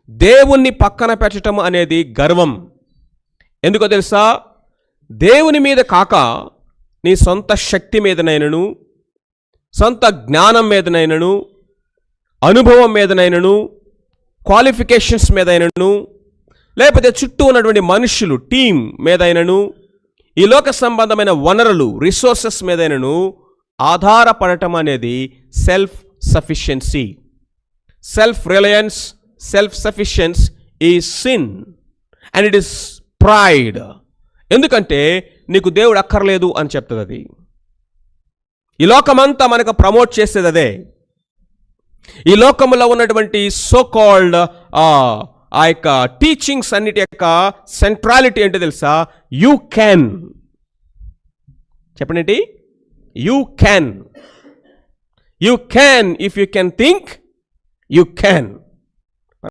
దేవుణ్ణి పక్కన పెట్టడం అనేది గర్వం. ఎందుకో తెలుసా? దేవుని మీద కాక నీ సొంత శక్తి మీదనైనను, సొంత జ్ఞానం మీదనైనను, అనుభవం మీదనైనను, క్వాలిఫికేషన్స్ మీదైనను, లేకపోతే చుట్టూ ఉన్నటువంటి మనుషులు టీం మీదైనను, ఈ లోక సంబంధమైన వనరులు రిసోర్సెస్ మీదైనను ఆధారపడటం అనేది self sufficiency. Self Reliance, self sufficient is sin and it is pride. ఎందుకంటే నీకు దేవుడు అక్కర్లేదు అని చెప్తుంది అది. ఈ లోకమంతా మనకు ప్రమోట్ చేసేది అదే. ఈ లోకంలో ఉన్నటువంటి సో కాల్డ్ ఆ యొక్క టీచింగ్స్ అన్నిటి యొక్క సెంట్రాలిటీ ఏంటో తెలుసా? You can. చెప్పండి, you can. You can. If you can think, you can.